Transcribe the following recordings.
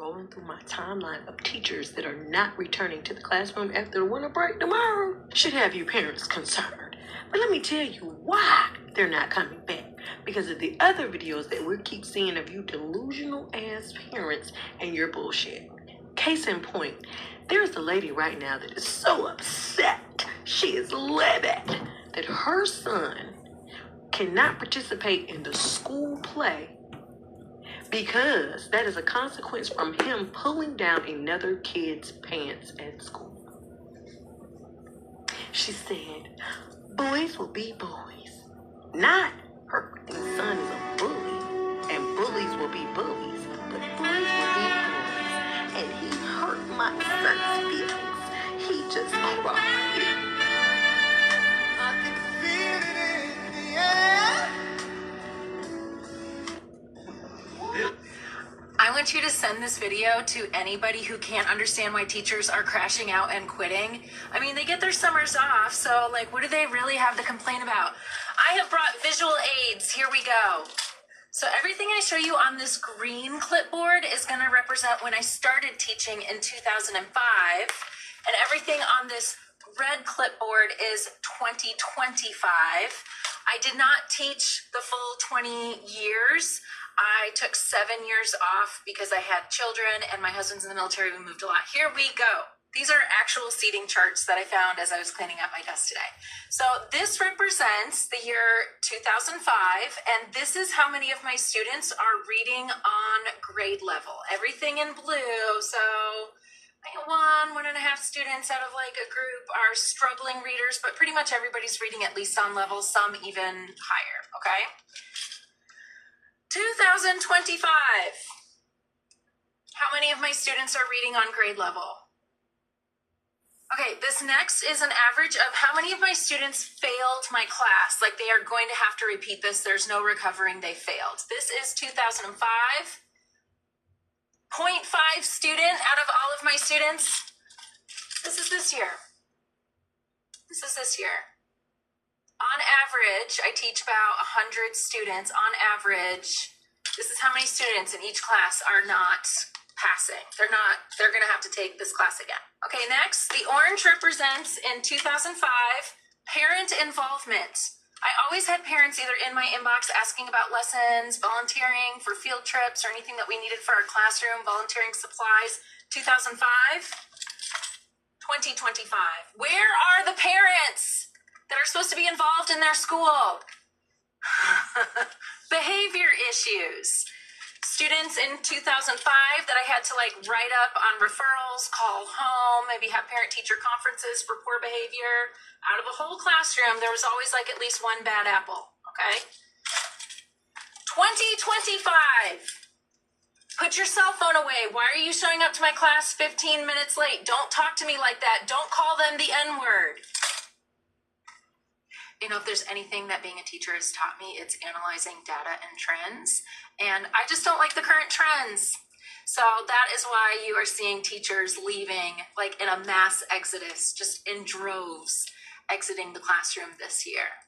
scrolling through my timeline of teachers that are not returning to the classroom after the winter break tomorrow. Should have you parents concerned. But let me tell you why they're not coming back. Because of the other videos that we keep seeing of you delusional ass parents and your bullshit. Case in point, there's a lady right now that is so upset. She is livid that her son cannot participate in the school play because that is a consequence from him pulling down another kid's pants at school. She said, boys will be boys. Not her son is a bully, and bullies will be bullies, but boys will be boys. And he hurt my son's feelings. He just cried. I can feel it in the air. I want you to send this video to anybody who can't understand why teachers are crashing out and quitting. I mean, they get their summers off, so like, what do they really have to complain about? I have brought visual aids. Here we go. So everything I show you on this green clipboard is going to represent when I started teaching in 2005, and everything on this red clipboard is 2025. I did not teach the full 20 years. I took 7 years off because I had children and my husband's in the military. We moved a lot. Here we go. These are actual seating charts that I found as I was cleaning up my desk today. So this represents the year 2005, and this is how many of my students are reading on grade level. Everything in blue. So one and a half students out of like a group are struggling readers, but pretty much everybody's reading at least on level, some even higher, okay? 2025. How many of my students are reading on grade level? Okay, this next is an average of how many of my students failed my class. Like they are going to have to repeat this. There's no recovering. They failed. This is 2005. 0.5 student out of all of my students. This is this year. This is this year. On average, I teach about 100 students. On average, this is how many students in each class are not passing. They're going to have to take this class again. Okay, next, the orange represents in 2005, parent involvement. I always had parents either in my inbox asking about lessons, volunteering for field trips, or anything that we needed for our classroom, volunteering supplies. 2005, 2025. Where are the parents that are supposed to be involved in their school? Behavior issues. Students in 2005 that I had to like write up on referrals, call home, maybe have parent-teacher conferences for poor behavior. Out of a whole classroom, there was always like at least one bad apple, okay? 2025. Put your cell phone away. Why are you showing up to my class 15 minutes late? Don't talk to me like that. Don't call them the N-word. You know, if there's anything that being a teacher has taught me, it's analyzing data and trends. And I just don't like the current trends. So that is why you are seeing teachers leaving like in a mass exodus, just in droves, exiting the classroom this year.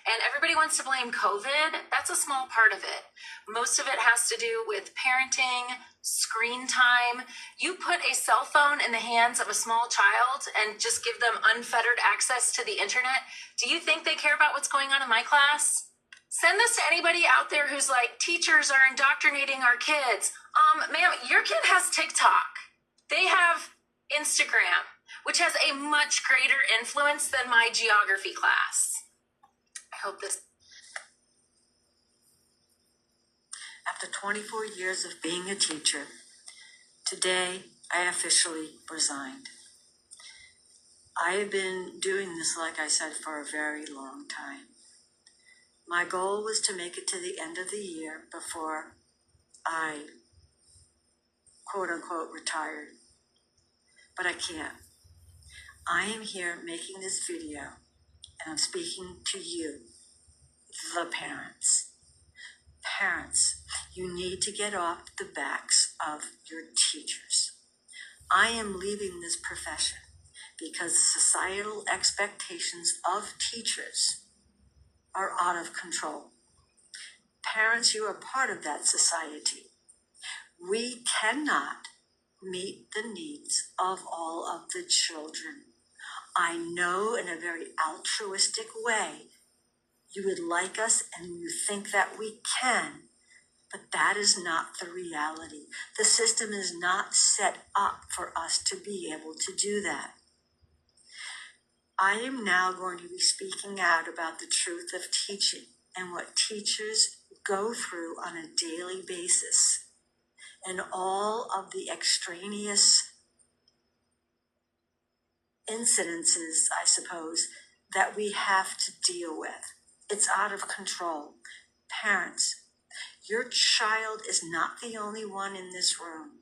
And everybody wants to blame COVID. That's a small part of it. Most of it has to do with parenting, screen time. You put a cell phone in the hands of a small child and just give them unfettered access to the internet. Do you think they care about what's going on in my class? Send this to anybody out there who's like, teachers are indoctrinating our kids. Ma'am, your kid has TikTok. They have Instagram, which has a much greater influence than my geography class. I hope this. After 24 years of being a teacher, today I officially resigned. I have been doing this, like I said, for a very long time. My goal was to make it to the end of the year before I, quote unquote, retired. But I can't. I am here making this video, and I'm speaking to you, the parents. Parents, you need to get off the backs of your teachers. I am leaving this profession because societal expectations of teachers are out of control. Parents, you are part of that society. We cannot meet the needs of all of the children. I know in a very altruistic way you would like us and you think that we can, but that is not the reality. The system is not set up for us to be able to do that. I am now going to be speaking out about the truth of teaching and what teachers go through on a daily basis and all of the extraneous incidences, I suppose, that we have to deal with. It's out of control. Parents, your child is not the only one in this room.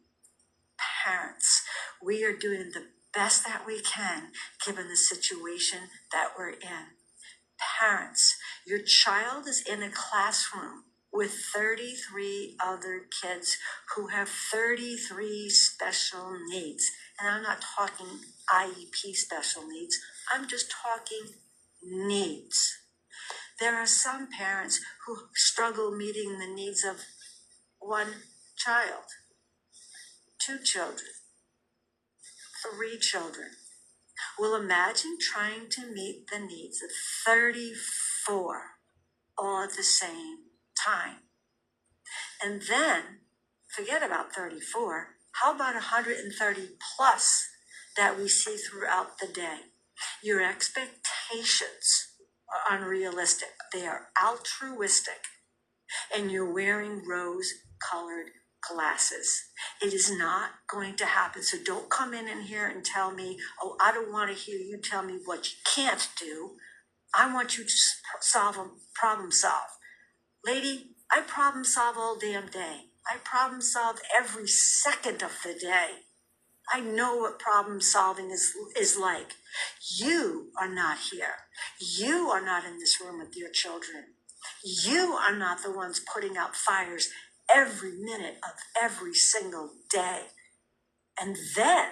Parents, we are doing the best that we can given the situation that we're in. Parents, your child is in a classroom with 33 other kids who have 33 special needs. And I'm not talking IEP special needs, I'm just talking needs. There are some parents who struggle meeting the needs of one child, 2 children, 3 children. Well, imagine trying to meet the needs of 34 all at the same time. And then, forget about 34, how about 130 plus that we see throughout the day? Your expectations are unrealistic. They are altruistic. And you're wearing rose-colored glasses. It is not going to happen. So don't come in here and tell me, oh, I don't want to hear you tell me what you can't do. I want you to problem solve. Lady, I problem solve all damn day. I problem solve every second of the day. I know what problem solving is like. You are not here. You are not in this room with your children. You are not the ones putting out fires every minute of every single day. And then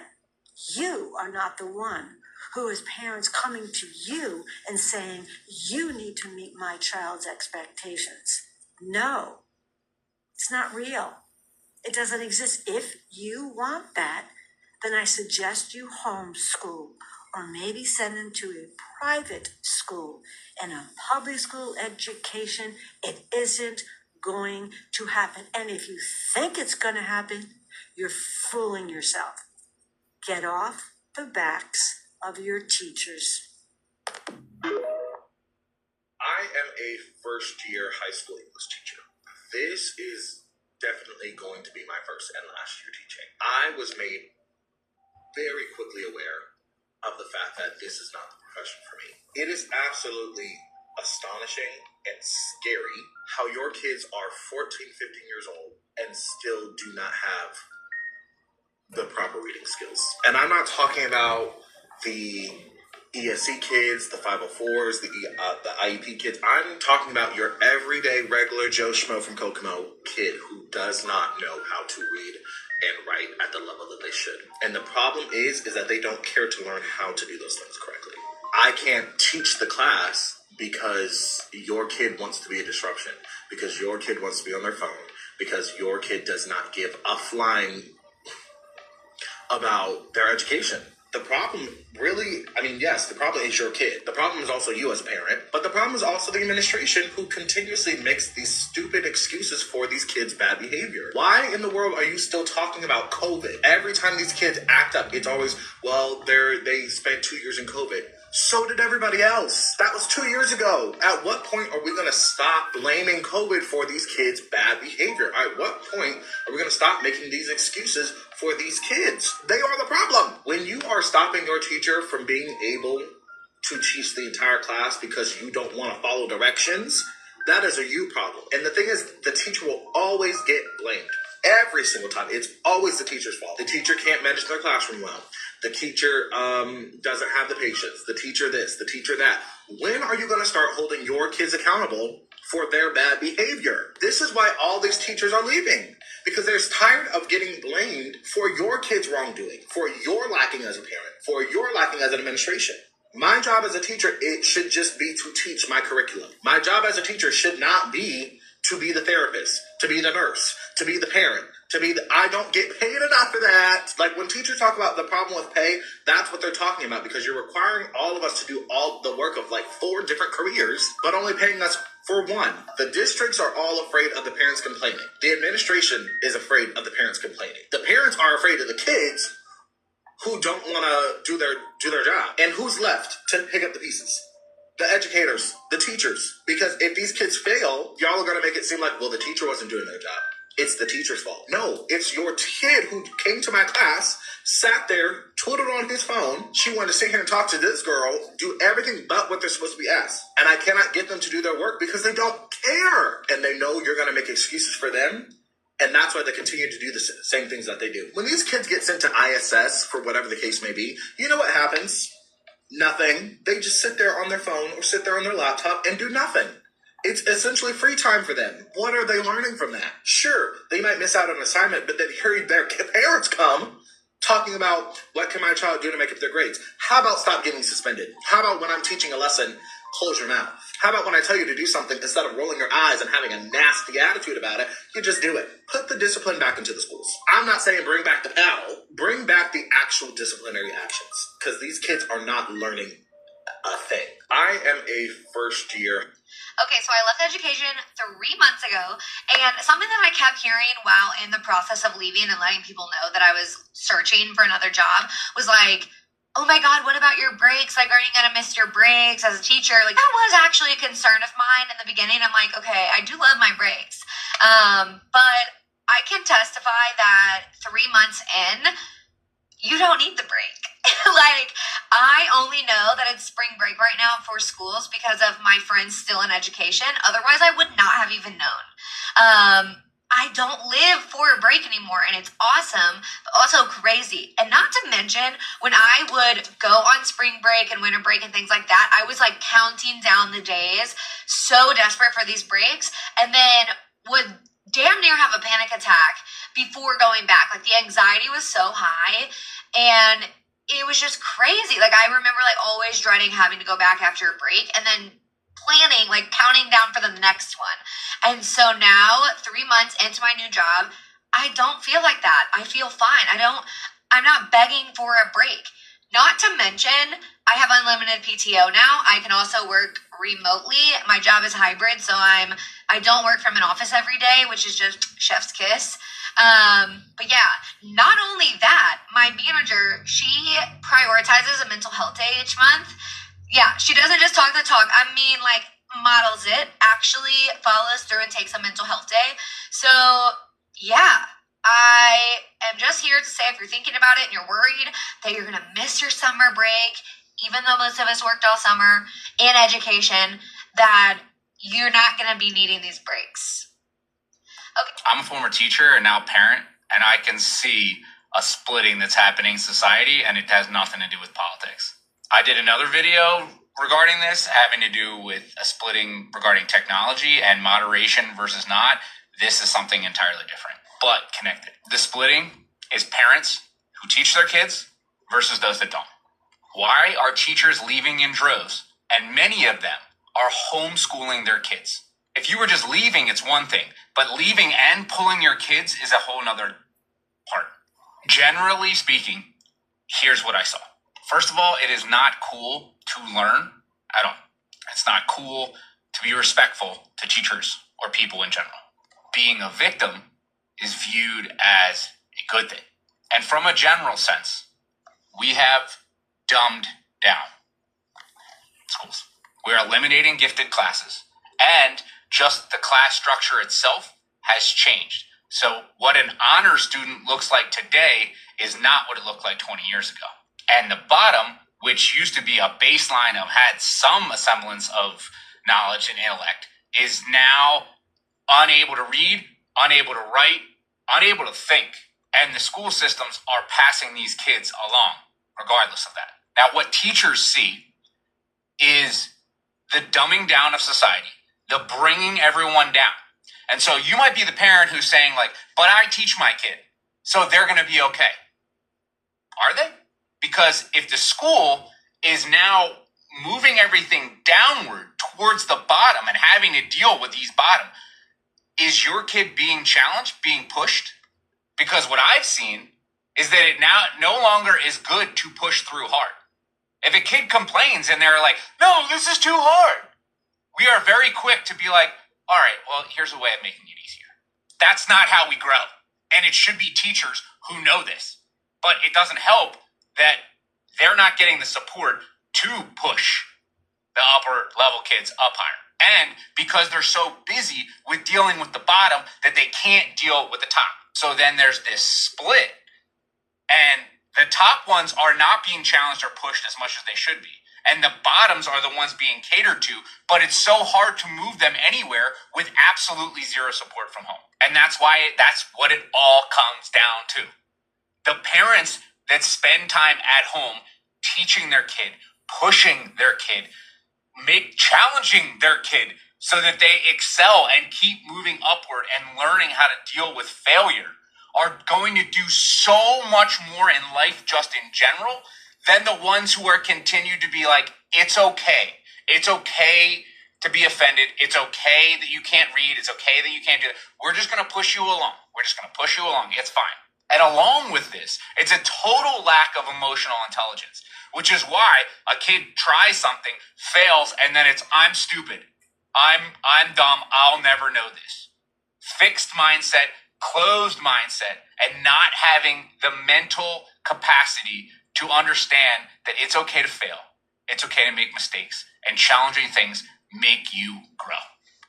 you are not the one who is parents coming to you and saying, you need to meet my child's expectations. No, it's not real. It doesn't exist. If you want that, then I suggest you homeschool or maybe send them to a private school. And a public school education, it isn't going to happen. And if you think it's going to happen, you're fooling yourself. Get off the backs of your teachers. I am a first-year high school English teacher. This is definitely going to be my first and last year teaching. I was made very quickly aware of the fact that this is not the profession for me. It is absolutely astonishing and scary how your kids are 14, 15 years old and still do not have the proper reading skills. And I'm not talking about the ESC kids, the 504s, the IEP kids. I'm talking about your everyday regular Joe Schmo from Kokomo kid who does not know how to read and write at the level that they should. And the problem is that they don't care to learn how to do those things correctly. I can't teach the class because your kid wants to be a disruption, because your kid wants to be on their phone, because your kid does not give a flying about their education. The problem really, yes, the problem is your kid. The problem is also you as a parent, but the problem is also the administration who continuously makes these stupid excuses for these kids' bad behavior. Why in the world are you still talking about COVID? Every time these kids act up, it's always, well, they spent 2 years in COVID. So did everybody else. That was 2 years ago. At what point are we going to stop blaming COVID for these kids' bad behavior? At what point are we going to stop making these excuses for these kids? They are the problem. When you are stopping your teacher from being able to teach the entire class because you don't want to follow directions, that is a you problem. And the thing is, the teacher will always get blamed. Every single time. It's always the teacher's fault. The teacher can't manage their classroom well. The teacher doesn't have the patience. The teacher this, the teacher that. When are you going to start holding your kids accountable for their bad behavior? This is why all these teachers are leaving. Because they're tired of getting blamed for your kids' wrongdoing, for your lacking as a parent, for your lacking as an administration. My job as a teacher, it should just be to teach my curriculum. My job as a teacher should not be to be the therapist, to be the nurse, to be the parent, to be I don't get paid enough for that. Like when teachers talk about the problem with pay, that's what they're talking about, because you're requiring all of us to do all the work of like 4 different careers, but only paying us for one. The districts are all afraid of the parents complaining. The administration is afraid of the parents complaining. The parents are afraid of the kids who don't want to do their job. And who's left to pick up the pieces? The educators, the teachers. Because if these kids fail, y'all are going to make it seem like, well, the teacher wasn't doing their job. It's the teacher's fault. No, it's your kid who came to my class, sat there, twiddled on his phone. She wanted to sit here and talk to this girl, do everything but what they're supposed to be asked. And I cannot get them to do their work because they don't care. And they know you're going to make excuses for them. And that's why they continue to do the same things that they do. When these kids get sent to ISS, for whatever the case may be, you know what happens? Nothing. They just sit there on their phone or sit there on their laptop and do nothing. It's essentially free time for them. What are they learning from that? Sure, they might miss out on an assignment, but then hearing their parents come talking about what can my child do to make up their grades. How about stop getting suspended? How about when I'm teaching a lesson, close your mouth? How about when I tell you to do something, instead of rolling your eyes and having a nasty attitude about it, you just do it? Put the discipline back into the schools. I'm not saying bring back the paddle. Bring back the actual disciplinary actions, because these kids are not learning a thing. I am a first year. Okay, so I left education 3 months ago, and something that I kept hearing while in the process of leaving and letting people know that I was searching for another job was like, oh my God, what about your breaks? Like, are you going to miss your breaks as a teacher? Like, that was actually a concern of mine in the beginning. I'm like, okay, I do love my breaks. But I can testify that 3 months in, you don't need the break. Like, I only know that it's spring break right now for schools because of my friends still in education. Otherwise, I would not have even known. I don't live for a break anymore, and it's awesome, but also crazy. And not to mention, when I would go on spring break and winter break and things like that, I was like counting down the days, so desperate for these breaks, and then would damn near have a panic attack before going back. Like, the anxiety was so high, and it was just crazy. Like, I remember like always dreading having to go back after a break, and then planning, like counting down for the next one. And so now, 3 months into my new job, I don't feel like that. I feel fine. I'm not begging for a break. Not to mention, I have unlimited PTO now. I can also work remotely. My job is hybrid, so I don't work from an office every day, which is just chef's kiss. But yeah, not only that, my manager, she prioritizes a mental health day each month. Yeah, she doesn't just talk the talk. I mean, like, models it, actually follows through and takes a mental health day. So yeah, I am just here to say, if you're thinking about it and you're worried that you're going to miss your summer break, even though most of us worked all summer in education, that you're not going to be needing these breaks. Okay. I'm a former teacher and now parent, and I can see a splitting that's happening in society, and it has nothing to do with politics. I did another video regarding this, having to do with a splitting regarding technology and moderation versus not. This is something entirely different, but connected. The splitting is parents who teach their kids versus those that don't. Why are teachers leaving in droves? And many of them are homeschooling their kids. If you were just leaving, it's one thing, but leaving and pulling your kids is a whole nother part. Generally speaking, here's what I saw. First of all, it is not cool to learn at all. It's not cool to be respectful to teachers or people in general. Being a victim is viewed as a good thing. And from a general sense, we have dumbed down schools. We're eliminating gifted classes, and just the class structure itself has changed. So what an honor student looks like today is not what it looked like 20 years ago. And the bottom, which used to be a baseline of had some semblance of knowledge and intellect, is now unable to read, unable to write, unable to think. And the school systems are passing these kids along, regardless of that. Now, what teachers see is the dumbing down of society, the bringing everyone down. And so you might be the parent who's saying, like, but I teach my kid, so they're going to be okay. Are they? Because if the school is now moving everything downward towards the bottom and having to deal with these bottom, is your kid being challenged, being pushed? Because what I've seen is that it now no longer is good to push through hard. If a kid complains and they're like, no, this is too hard, we are very quick to be like, all right, well, here's a way of making it easier. That's not how we grow. And it should be teachers who know this. But it doesn't help that they're not getting the support to push the upper level kids up higher. And because they're so busy with dealing with the bottom that they can't deal with the top. So then there's this split. And the top ones are not being challenged or pushed as much as they should be. And the bottoms are the ones being catered to, but it's so hard to move them anywhere with absolutely zero support from home. And that's what it all comes down to. The parents that spend time at home teaching their kid, pushing their kid, challenging their kid so that they excel and keep moving upward and learning how to deal with failure are going to do so much more in life just in general than the ones who are continued to be like, it's okay. It's okay to be offended. It's okay that you can't read. It's okay that you can't do it. We're just going to push you along. We're just going to push you along. It's fine. And along with this, it's a total lack of emotional intelligence, which is why a kid tries something, fails, and then it's, I'm stupid. I'm dumb. I'll never know this. Fixed mindset, closed mindset, and not having the mental capacity to understand that it's okay to fail. It's okay to make mistakes, and challenging things make you grow.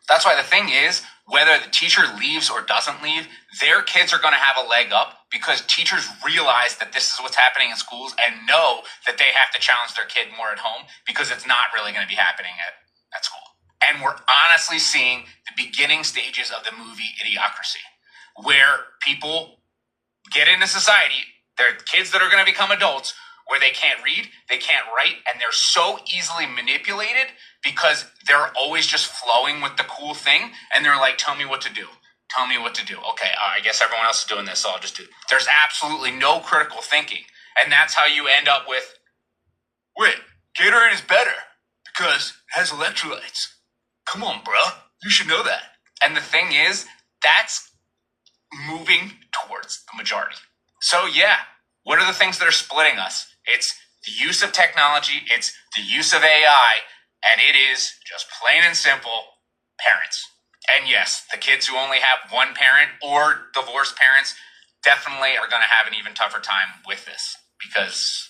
That's why the thing is, whether the teacher leaves or doesn't leave, their kids are going to have a leg up because teachers realize that this is what's happening in schools and know that they have to challenge their kid more at home because it's not really going to be happening at school. And we're honestly seeing the beginning stages of the movie Idiocracy, where people get into society, they're kids that are going to become adults, where they can't read, they can't write, and they're so easily manipulated because they're always just flowing with the cool thing, and they're like, tell me what to do. Tell me what to do. Okay, I guess everyone else is doing this, so I'll just do it. There's absolutely no critical thinking, and that's how you end up with, wait, Gatorade is better because it has electrolytes. Come on, bro. You should know that. And the thing is, that's moving towards the majority. So yeah, what are the things that are splitting us? It's the use of technology, it's the use of AI, and it is just plain and simple parents. And yes, the kids who only have one parent or divorced parents definitely are going to have an even tougher time with this because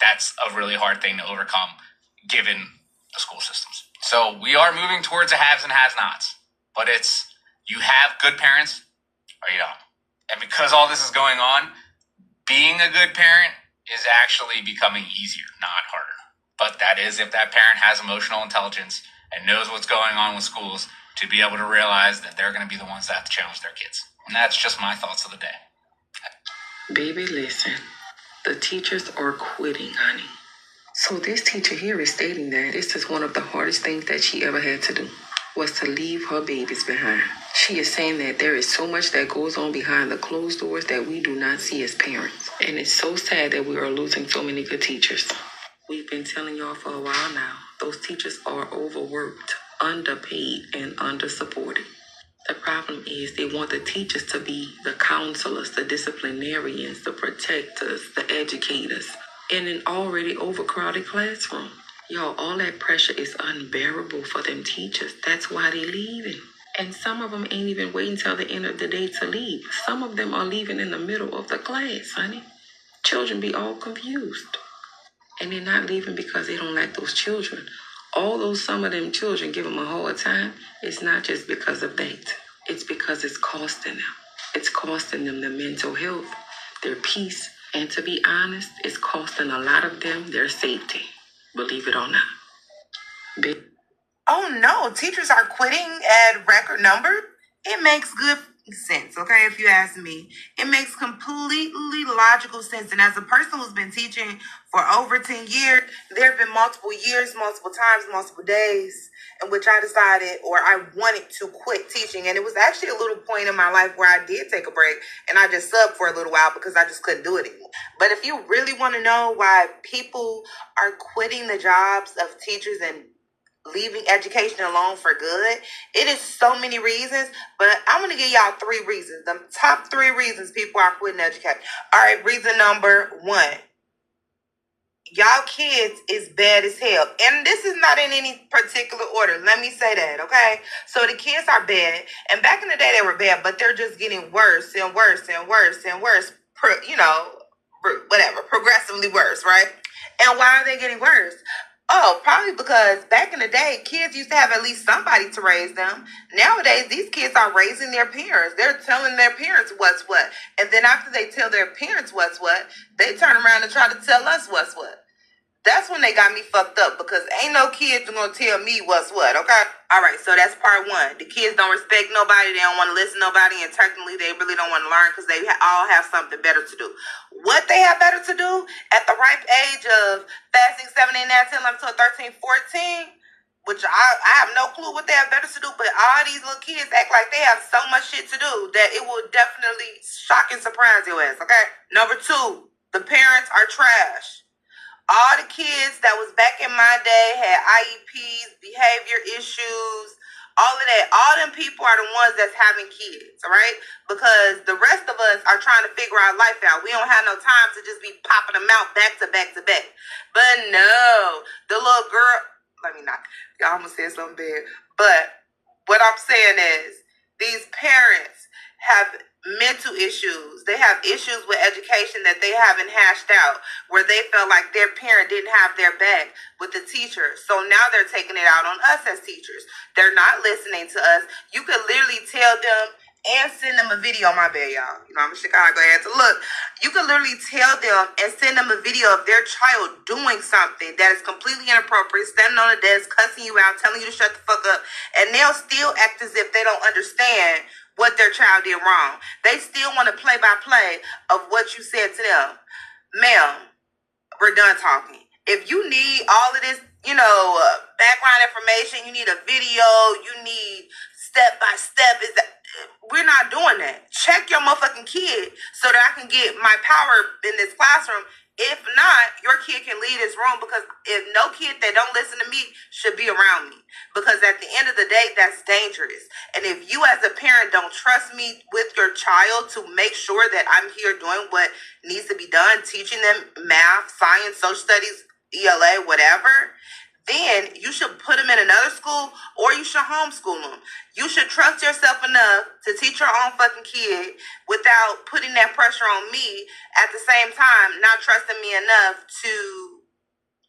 that's a really hard thing to overcome given the school systems. So we are moving towards the haves and has-nots, but it's you have good parents or you don't. And because all this is going on, being a good parent is actually becoming easier, not harder. But that is if that parent has emotional intelligence and knows what's going on with schools to be able to realize that they're going to be the ones that have to challenge their kids. And that's just my thoughts of the day. Baby, listen. The teachers are quitting, honey. So this teacher here is stating that this is one of the hardest things that she ever had to do, was to leave her babies behind. She is saying that there is so much that goes on behind the closed doors that we do not see as parents. And it's so sad that we are losing so many good teachers. We've been telling y'all for a while now, those teachers are overworked, underpaid, and undersupported. The problem is they want the teachers to be the counselors, the disciplinarians, the protectors, the educators, in an already overcrowded classroom. Y'all, all that pressure is unbearable for them teachers. That's why they're leaving. And some of them ain't even waiting till the end of the day to leave. Some of them are leaving in the middle of the class, honey. Children be all confused. And they're not leaving because they don't like those children. Although some of them children give them a hard time, it's not just because of that. It's because it's costing them. It's costing them their mental health, their peace, and to be honest, it's costing a lot of them their safety. Believe it or not. Oh no, teachers are quitting at record numbers. It makes good sense, okay, if you ask me. It makes completely logical sense. And as a person who's been teaching for over 10 years, there have been multiple years, multiple times, multiple days in which I decided or I wanted to quit teaching. And it was actually a little point in my life where I did take a break and I just subbed for a little while because I just couldn't do it anymore. But if you really want to know why people are quitting the jobs of teachers and leaving education alone for good. It is so many reasons, but I'm going to give y'all 3 reasons. The top 3 reasons people are quitting education. All right, reason number 1. Y'all kids is bad as hell. And this is not in any particular order. Let me say that, okay? So the kids are bad. And back in the day, they were bad, but they're just getting worse and worse and worse and worse. Progressively worse, right? And why are they getting worse? Oh, probably because back in the day, kids used to have at least somebody to raise them. Nowadays, these kids are raising their parents. They're telling their parents what's what. And then after they tell their parents what's what, they turn around and try to tell us what's what. That's when they got me fucked up, because ain't no kids gonna tell me what's what, okay? All right, so that's part 1. The kids don't respect nobody. They don't want to listen to nobody. And technically, they really don't want to learn because they all have something better to do. What they have better to do at the ripe age of 5, 6, 7, 8, 9, 10, 11, 12, 13, 14, which I have no clue what they have better to do, but all these little kids act like they have so much shit to do that it will definitely shock and surprise your ass, okay? Number 2, the parents are trash. All the kids that was back in my day had IEPs, behavior issues, all of that. All them people are the ones that's having kids, all right? Because the rest of us are trying to figure our life out. We don't have no time to just be popping them out back to back to back. But no, the little girl, y'all almost said something bad. But what I'm saying is, these parents have mental issues. They have issues with education that they haven't hashed out, where they felt like their parent didn't have their back with the teacher. So now they're taking it out on us as teachers. They're not listening to us. You could literally tell them and send them a video. My bad, y'all. You know, I'm in Chicago. I had to look. You could literally tell them and send them a video of their child doing something that is completely inappropriate, standing on a desk, cussing you out, telling you to shut the fuck up, and they'll still act as if they don't understand what their child did wrong. They still want to play by play of what you said to them. Ma'am, we're done talking. If you need all of this, background information, you need a video, you need step by step, we're not doing that. Check your motherfucking kid so that I can get my power in this classroom. If not, your kid can leave this room, because if no kid that don't listen to me should be around me. Because at the end of the day, that's dangerous. And if you as a parent don't trust me with your child to make sure that I'm here doing what needs to be done, teaching them math, science, social studies, ELA, whatever, then you should put them in another school, or you should homeschool them. You should trust yourself enough to teach your own fucking kid without putting that pressure on me, at the same time not trusting me enough to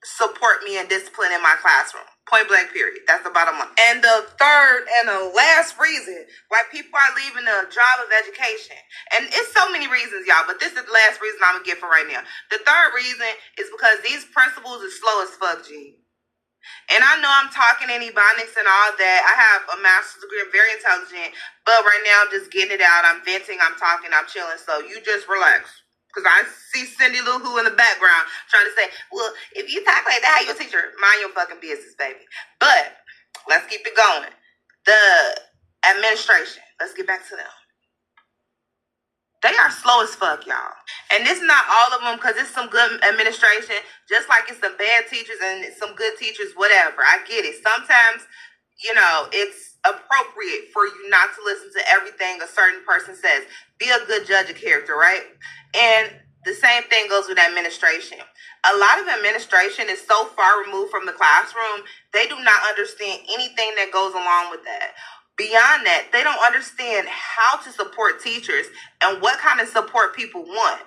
support me in discipline in my classroom. Point blank, period. That's the bottom line. And the third and the last reason why people are leaving the job of education, and it's so many reasons, y'all, but this is the last reason I'm gonna give for right now. The third reason is because these principals are slow as fuck, G. And I know I'm talking in ebonics and all that. I have a master's degree. I'm very intelligent. But right now, I'm just getting it out. I'm venting. I'm talking. I'm chilling. So you just relax. Because I see Cindy Lou Who in the background trying to say, well, if you talk like that, how you a teacher? Mind your fucking business, baby. But let's keep it going. The administration. Let's get back to them. They are slow as fuck, y'all. And this is not all of them, because it's some good administration, just like it's some bad teachers and some good teachers, whatever. I get it. Sometimes, it's appropriate for you not to listen to everything a certain person says. Be a good judge of character, right? And the same thing goes with administration. A lot of administration is so far removed from the classroom, they do not understand anything that goes along with that. Beyond that, they don't understand how to support teachers and what kind of support people want.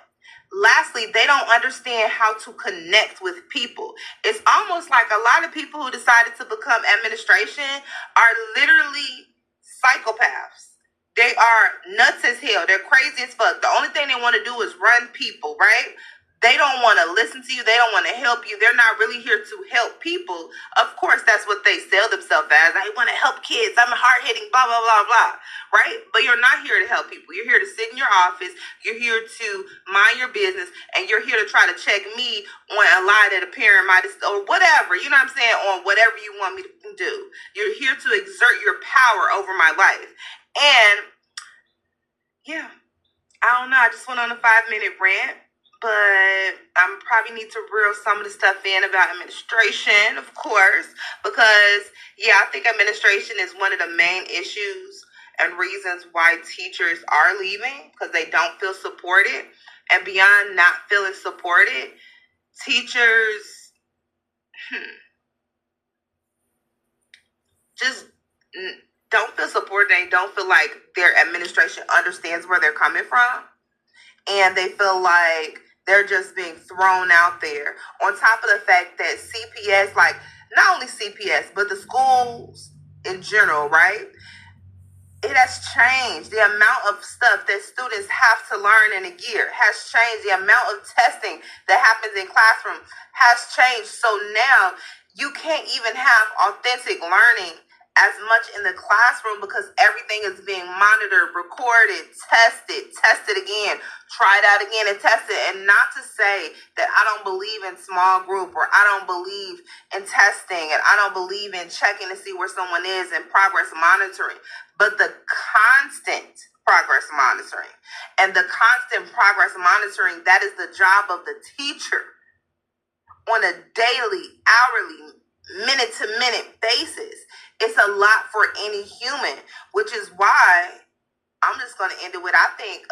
Lastly, they don't understand how to connect with people. It's almost like a lot of people who decided to become administration are literally psychopaths. They are nuts as hell. They're crazy as fuck. The only thing they want to do is run people, right? They don't want to listen to you. They don't want to help you. They're not really here to help people. Of course, that's what they sell themselves as. I want to help kids. I'm hard-hitting, blah, blah, blah, blah, right? But you're not here to help people. You're here to sit in your office. You're here to mind your business. And you're here to try to check me on a lie that a parent might have, or whatever, you know what I'm saying, on whatever you want me to do. You're here to exert your power over my life. And, yeah, I don't know. I just went on a 5-minute rant. but I probably need to reel some of the stuff in about administration, of course, because, yeah, I think administration is one of the main issues and reasons why teachers are leaving, because they don't feel supported. And beyond not feeling supported, teachers just don't feel supported. They don't feel like their administration understands where they're coming from. And they feel like they're just being thrown out there. On top of the fact that CPS, like not only CPS, but the schools in general, right? It has changed. The amount of stuff that students have to learn in a year has changed. The amount of testing that happens in classroom has changed. So now you can't even have authentic learning as much in the classroom because everything is being monitored, recorded, tested again, tried out again and tested. And not to say that I don't believe in small group or I don't believe in testing and I don't believe in checking to see where someone is and progress monitoring, but the constant progress monitoring and the constant progress monitoring, that is the job of the teacher on a daily, hourly, minute-to-minute basis. It's a lot for any human, which is why I'm just going to end it with, I think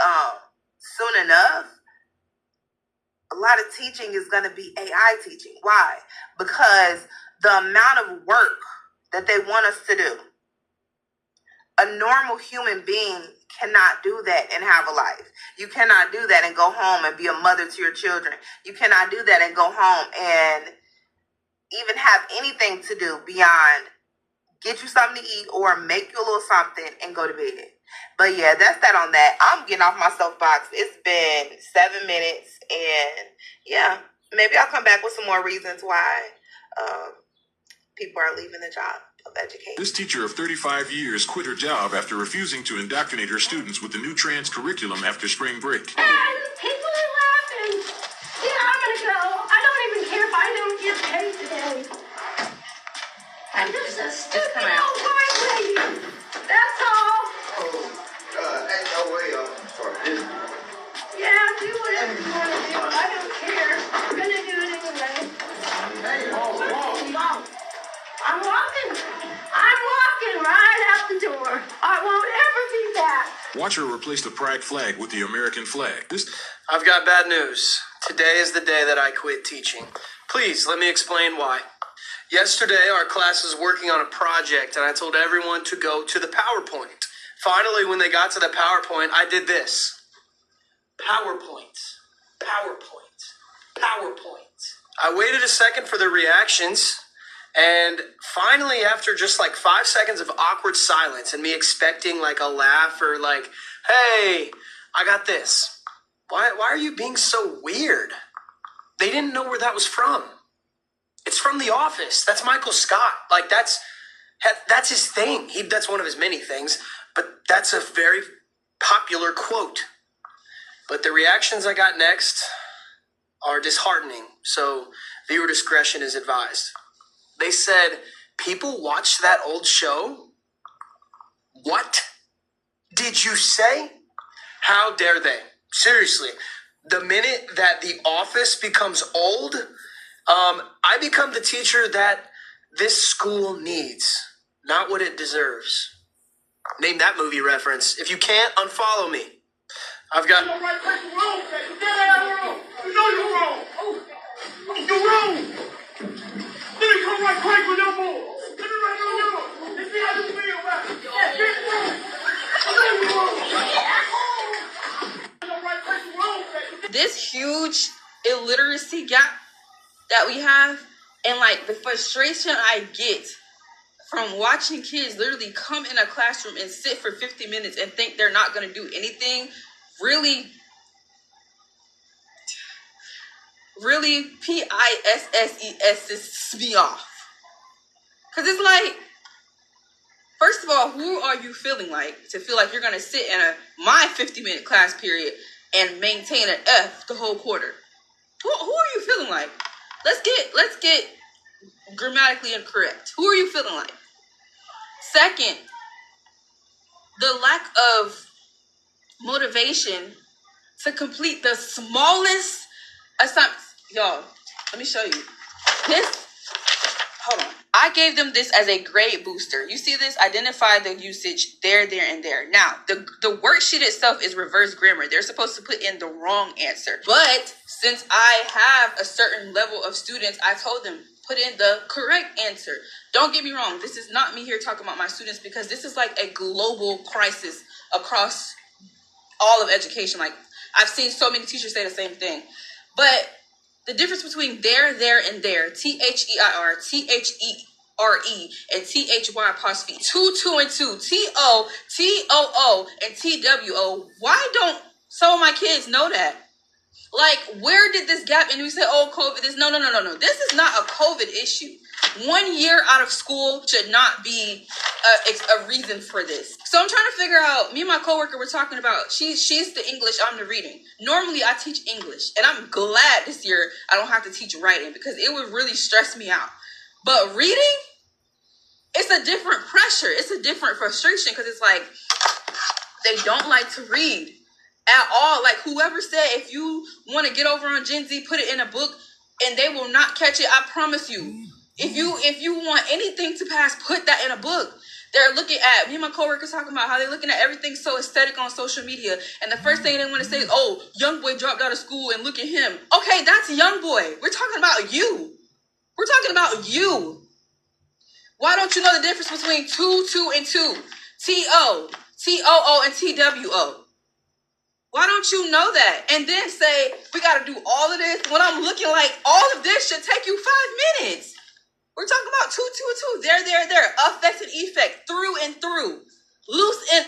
soon enough, a lot of teaching is going to be AI teaching. Why? Because the amount of work that they want us to do, a normal human being cannot do that and have a life. You cannot do that and go home and be a mother to your children. You cannot do that and go home and even have anything to do beyond get you something to eat or make you a little something and go to bed. But yeah, that's that on that. I'm getting off my soapbox. It's been 7 minutes and yeah, maybe I'll come back with some more reasons why people are leaving the job of education. This teacher of 35 years quit her job after refusing to indoctrinate her students with the new trans curriculum after spring break. And people are laughing. Yeah, I'm gonna go. I don't even care if I don't get paid today. I'm just a stupid old white lady. That's all. Ain't no way I'm sorry. Yeah, do whatever you want to do. I don't care. I'm gonna do it anyway. Hey, walk. I'm walking right out the door. I won't ever be back. Watch her replace the pride flag with the American flag. I've got bad news. Today is the day that I quit teaching. Please, let me explain why. Yesterday, our class was working on a project, and I told everyone to go to the PowerPoint. Finally, when they got to the PowerPoint, I did this. PowerPoint. I waited a second for the reactions, and finally, after just like 5 seconds of awkward silence and me expecting like a laugh or like, hey, I got this. Why are you being so weird? They didn't know where that was from. It's from The Office. That's Michael Scott. Like that's his thing. That's one of his many things, but that's a very popular quote. But the reactions I got next are disheartening, so viewer discretion is advised. They said, people watch that old show? What did you say? How dare they? Seriously, the minute that The Office becomes old, I become the teacher that this school needs, not what it deserves. Name that movie reference. If you can't, unfollow me. I've got... You're right, place is wrong, Jason. Get out of the room. You know you're wrong. You're wrong. Let me come right quick with no more. Let me right on your room. Let's see how you feel about it. Yeah, get wrong. You're wrong. You're right, place is wrong, Jason. This huge illiteracy gap that we have and like the frustration I get from watching kids literally come in a classroom and sit for 50 minutes and think they're not going to do anything really pisses me off. Because it's like, first of all, who are you feeling like to feel like you're going to sit in my 50-minute class period and maintain an F the whole quarter? Who are you feeling like? Let's get grammatically incorrect. Who are you feeling like? Second, the lack of motivation to complete the smallest Y'all, let me show you. This, hold on. I gave them this as a grade booster. You see this? Identify the usage there, and there. Now, the worksheet itself is reverse grammar. They're supposed to put in the wrong answer. But since I have a certain level of students, I told them, put in the correct answer. Don't get me wrong. This is not me here talking about my students, because this is like a global crisis across all of education. Like, I've seen so many teachers say the same thing. But the difference between there, and there, THEIR, THERE, and THY apostrophe, 2, and 2, TO, TOO, and TWO. Why don't some of my kids know that? Like, where did this gap? And we say, oh, COVID. No. This is not a COVID issue. 1 year out of school should not be a reason for this. So I'm trying to figure out, me and my coworker were talking about, she's the English, I'm the reading. Normally I teach English, and I'm glad this year I don't have to teach writing, because it would really stress me out. But reading, it's a different pressure. It's a different frustration, because it's like, they don't like to read at all. Like, whoever said, if you want to get over on Gen Z, put it in a book, and they will not catch it. I promise you. If you want anything to pass, put that in a book. They're looking at, me and my coworkers talking about how they're looking at everything so aesthetic on social media. And the first thing they want to say is, oh, young boy dropped out of school and look at him. Okay, that's young boy. We're talking about you. We're talking about you. Why don't you know the difference between 2, and 2? TO, TOO, and TWO. Why don't you know that? And then say, we got to do all of this when I'm looking like all of this should take you 5 minutes. We're talking about 2, 2, 2. There. Affect and effect. Through and through. Loose and...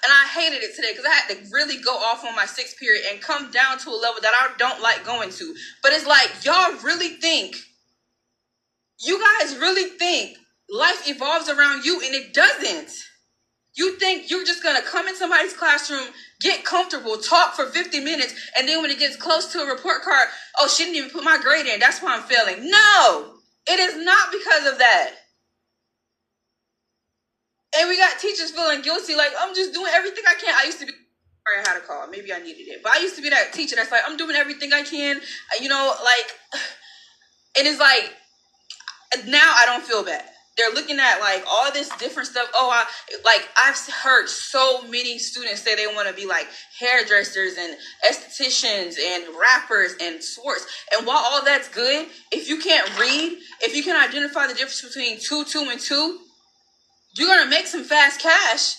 And I hated it today, because I had to really go off on my 6th period and come down to a level that I don't like going to. But it's like, y'all really think, you guys really think life evolves around you, and it doesn't. You think you're just going to come in somebody's classroom, get comfortable, talk for 50 minutes, and then when it gets close to a report card, oh, she didn't even put my grade in, that's why I'm failing. No, it is not because of that. And we got teachers feeling guilty, like, I'm just doing everything I can. I used to be, sorry, I had a call, maybe I needed it, but I used to be that teacher that's like, I'm doing everything I can, and it's like, now I don't feel bad. They're looking at like all this different stuff. I've heard so many students say they want to be like hairdressers and estheticians and rappers and sports. And while all that's good, if you can't read, if you can identify the difference between 2, and 2, you're going to make some fast cash.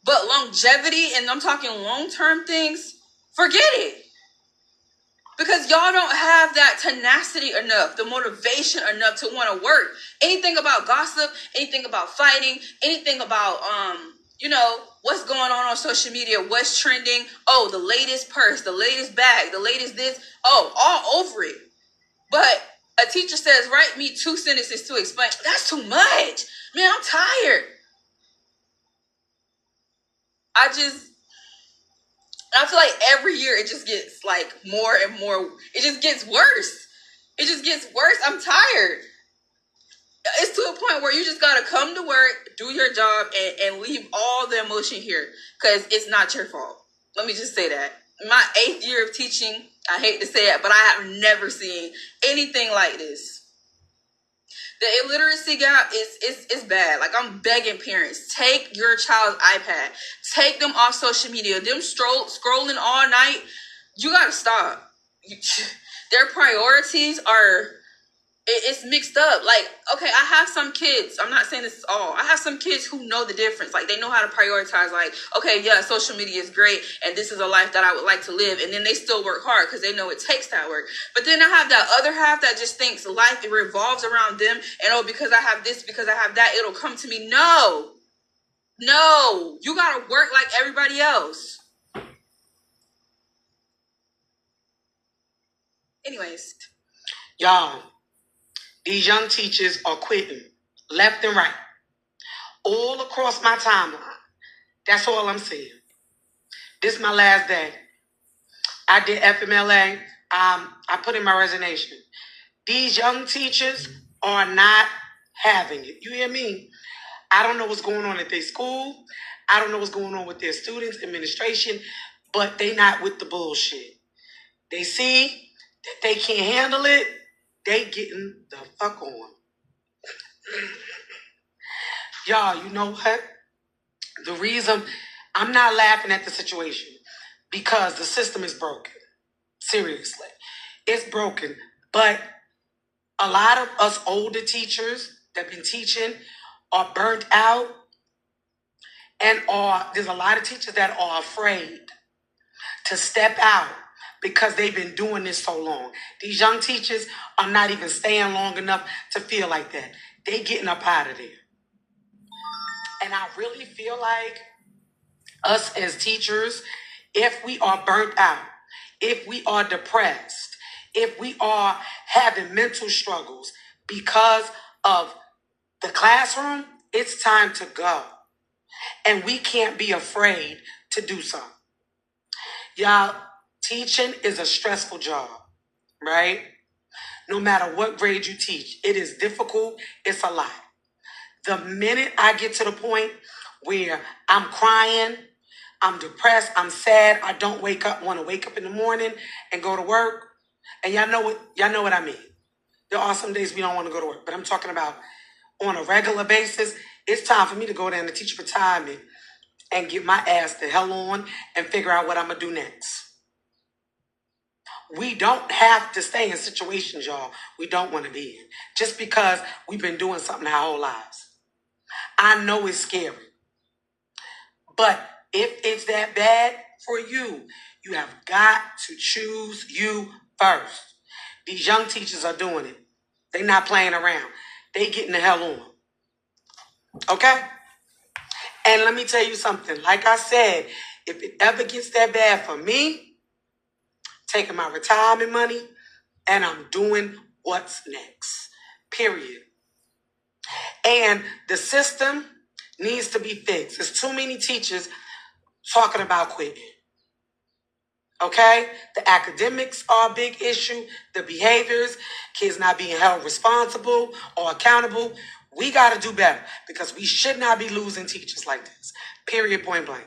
But longevity, and I'm talking long-term things, forget it. Because y'all don't have that tenacity enough, the motivation enough to want to work. Anything about gossip, anything about fighting, anything about, what's going on social media, what's trending. Oh, the latest purse, the latest bag, the latest this. Oh, all over it. But a teacher says, write me 2 sentences to explain. That's too much. Man, I'm tired. I feel like every year it just gets like more and more. It just gets worse. I'm tired. It's to a point where you just got to come to work, do your job, and leave all the emotion here, because it's not your fault. Let me just say that. My 8th year of teaching, I hate to say it, but I have never seen anything like this. The illiteracy gap is bad. Like, I'm begging parents, take your child's iPad, take them off social media. Them scrolling all night, you gotta stop. Their priorities it's mixed up. Like, okay, I have some kids, I'm not saying this is all, I have some kids who know the difference. Like, they know how to prioritize, like, okay, yeah, social media is great, and this is a life that I would like to live, and then they still work hard because they know it takes that work. But then I have that other half that just thinks life, it revolves around them, and because I have this, because I have that, it'll come to me. No, you gotta work like everybody else. Anyways. Y'all, these young teachers are quitting left and right, all across my timeline. That's all I'm saying. This is my last day. I did FMLA. I put in my resignation. These young teachers are not having it. You hear me? I don't know what's going on at their school. I don't know what's going on with their students, administration. but they not with the bullshit. They see that they can't handle it, they getting the fuck on. Y'all, you know what? The reason I'm not laughing at the situation because the system is broken. Seriously. It's broken. But a lot of us older teachers that have been teaching are burnt out, and there's a lot of teachers that are afraid to step out because they've been doing this so long. These young teachers are not even staying long enough to feel like that. They getting up out of there. And I really feel like us as teachers, if we are burnt out, if we are depressed, if we are having mental struggles because of the classroom, it's time to go. And we can't be afraid to do so. Y'all, teaching is a stressful job, right? No matter what grade you teach, it is difficult, it's a lot. The minute I get to the point where I'm crying, I'm depressed, I'm sad, I don't want to wake up in the morning and go to work. And y'all know what I mean. There are some days we don't want to go to work, but I'm talking about on a regular basis, it's time for me to go down to teacher retirement and get my ass the hell on and figure out what I'm going to do next. We don't have to stay in situations, y'all, we don't want to be in just because we've been doing something our whole lives. I know it's scary. But if it's that bad for you, you have got to choose you first. These young teachers are doing it. They're not playing around. They getting the hell on. Okay? And let me tell you something. Like I said, if it ever gets that bad for me, taking my retirement money, and I'm doing what's next. Period. And the system needs to be fixed. There's too many teachers talking about quitting. Okay? The academics are a big issue. The behaviors, kids not being held responsible or accountable. We got to do better because we should not be losing teachers like this. Period, point blank.